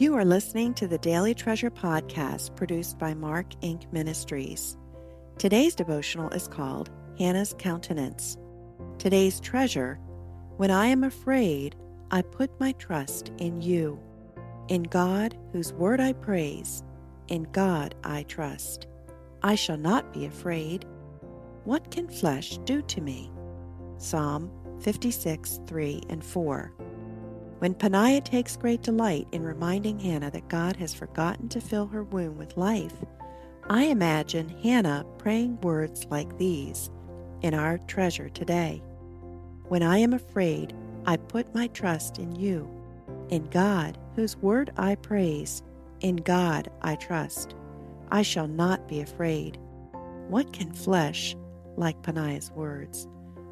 You are listening to the Daily Treasure podcast produced by Mark Inc. Ministries. Today's devotional is called Hannah's Countenance. Today's treasure: when I am afraid, I put my trust in you. In God, whose word I praise, in God I trust. I shall not be afraid. What can flesh do to me? Psalm 56, 3 and 4. When Peninnah takes great delight in reminding Hannah that God has forgotten to fill her womb with life, I imagine Hannah praying words like these in our treasure today. When I am afraid, I put my trust in you. In God, whose word I praise, in God I trust. I shall not be afraid. What can flesh, like Peninnah's words,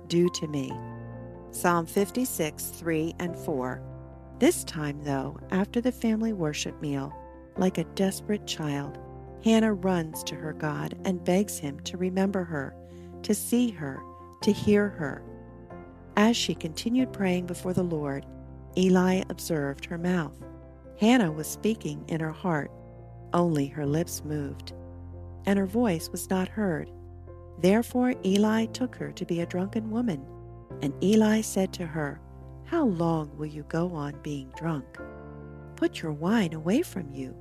do to me? Psalm 56, 3 and 4. This time, though, after the family worship meal, like a desperate child, Hannah runs to her God and begs him to remember her, to see her, to hear her. As she continued praying before the Lord, Eli observed her mouth. Hannah was speaking in her heart, only her lips moved, and her voice was not heard. Therefore Eli took her to be a drunken woman, and Eli said to her, "How long will you go on being drunk? Put your wine away from you."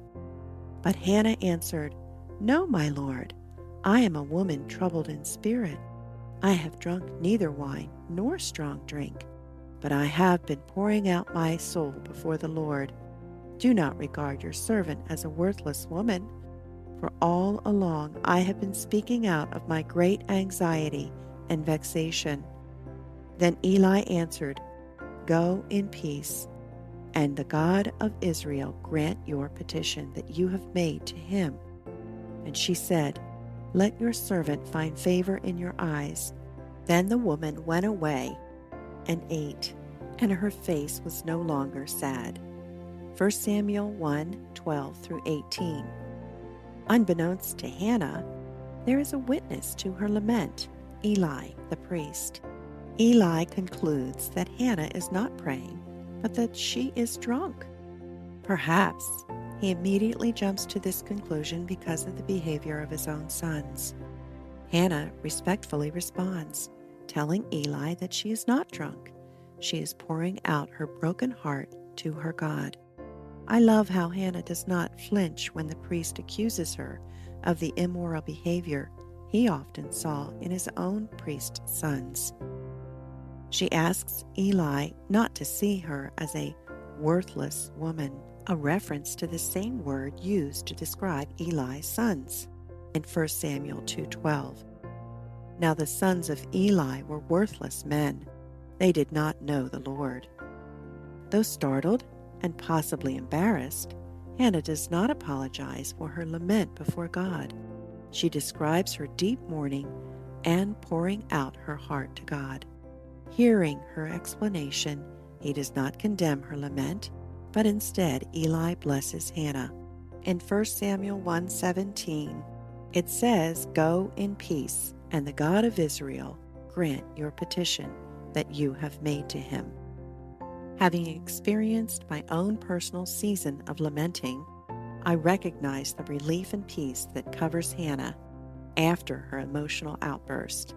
But Hannah answered, "No, my Lord, I am a woman troubled in spirit. I have drunk neither wine nor strong drink, but I have been pouring out my soul before the Lord. Do not regard your servant as a worthless woman, for all along I have been speaking out of my great anxiety and vexation." Then Eli answered, "Go in peace, and the God of Israel grant your petition that you have made to him." And she said, "Let your servant find favor in your eyes." Then the woman went away and ate, and her face was no longer sad. 1 Samuel 1, 12 through 18. Unbeknownst to Hannah, there is a witness to her lament, Eli the priest. Eli concludes that Hannah is not praying, but that she is drunk. Perhaps he immediately jumps to this conclusion because of the behavior of his own sons. Hannah respectfully responds, telling Eli that she is not drunk. She is pouring out her broken heart to her God. I love how Hannah does not flinch when the priest accuses her of the immoral behavior he often saw in his own priest sons. She asks Eli not to see her as a worthless woman, a reference to the same word used to describe Eli's sons in 1 Samuel 2:12. Now the sons of Eli were worthless men. They did not know the Lord. Though startled and possibly embarrassed, Hannah does not apologize for her lament before God. She describes her deep mourning and pouring out her heart to God. Hearing her explanation, he does not condemn her lament, but instead Eli blesses Hannah. In 1 Samuel 1:17, it says, "Go in peace, and the God of Israel grant your petition that you have made to him." Having experienced my own personal season of lamenting, I recognize the relief and peace that covers Hannah after her emotional outburst.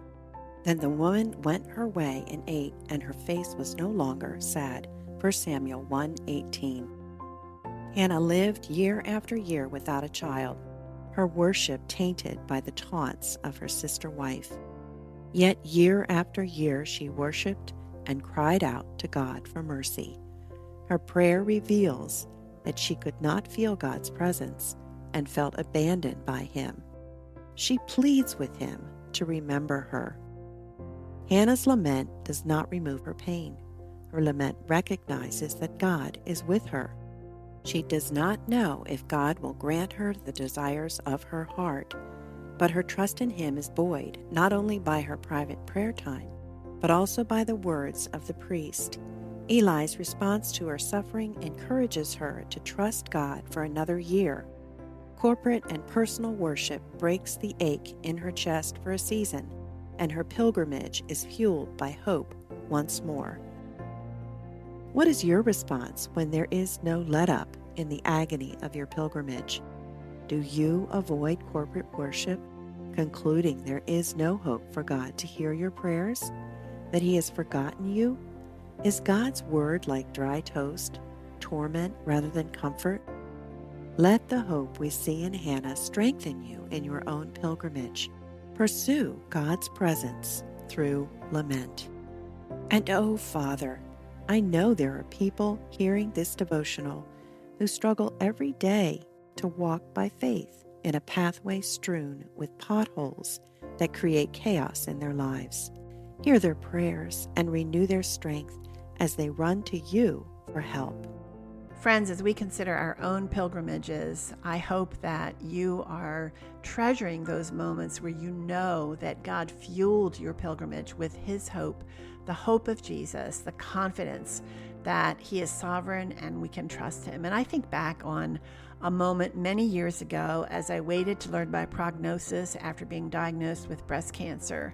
Then the woman went her way and ate, and her face was no longer sad. 1 Samuel 1:18. Hannah lived year after year without a child, her worship tainted by the taunts of her sister wife. Yet year after year she worshiped and cried out to God for mercy. Her prayer reveals that she could not feel God's presence and felt abandoned by him. She pleads with him to remember her. Hannah's lament does not remove her pain. Her lament recognizes that God is with her. She does not know if God will grant her the desires of her heart, but her trust in him is buoyed not only by her private prayer time, but also by the words of the priest. Eli's response to her suffering encourages her to trust God for another year. Corporate and personal worship breaks the ache in her chest for a season, and her pilgrimage is fueled by hope once more. What is your response when there is no let-up in the agony of your pilgrimage? Do you avoid corporate worship, concluding there is no hope for God to hear your prayers? That He has forgotten you? Is God's word like dry toast, torment rather than comfort? Let the hope we see in Hannah strengthen you in your own pilgrimage. Pursue God's presence through lament. And oh, Father, I know there are people hearing this devotional who struggle every day to walk by faith in a pathway strewn with potholes that create chaos in their lives. Hear their prayers and renew their strength as they run to you for help. Friends, as we consider our own pilgrimages, I hope that you are treasuring those moments where you know that God fueled your pilgrimage with His hope, the hope of Jesus, the confidence that He is sovereign and we can trust Him. And I think back on a moment many years ago as I waited to learn my prognosis after being diagnosed with breast cancer.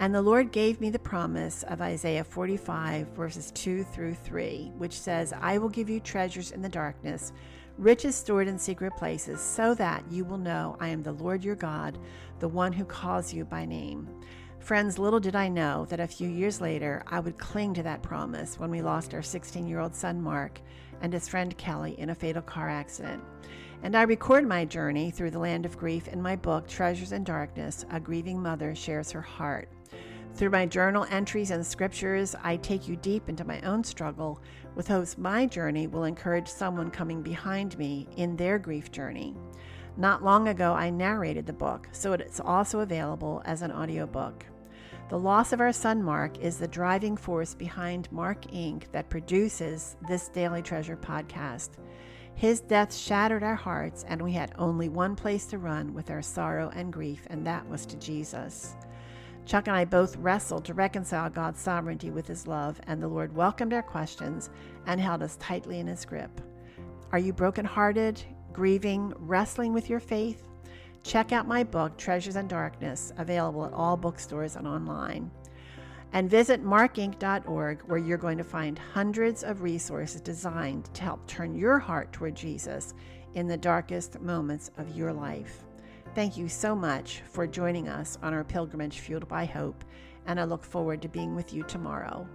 And the Lord gave me the promise of Isaiah 45, verses 2 through 3, which says, I will give you treasures in the darkness, riches stored in secret places, so that you will know I am the Lord your God, the one who calls you by name. Friends, little did I know that a few years later, I would cling to that promise when we lost our 16-year-old son, Mark, and his friend, Kelly, in a fatal car accident. And I record my journey through the land of grief in my book, Treasures in Darkness, A Grieving Mother Shares Her Heart. Through my journal entries and scriptures, I take you deep into my own struggle with hopes my journey will encourage someone coming behind me in their grief journey. Not long ago, I narrated the book, so it's also available as an audiobook. The loss of our son, Mark, is the driving force behind Mark Inc. that produces this Daily Treasure podcast. His death shattered our hearts, and we had only one place to run with our sorrow and grief, and that was to Jesus. Chuck and I both wrestled to reconcile God's sovereignty with His love, and the Lord welcomed our questions and held us tightly in His grip. Are you brokenhearted, grieving, wrestling with your faith? Check out my book, Treasures in Darkness, available at all bookstores and online. And visit markinc.org, where you're going to find hundreds of resources designed to help turn your heart toward Jesus in the darkest moments of your life. Thank you so much for joining us on our pilgrimage fueled by hope, and I look forward to being with you tomorrow.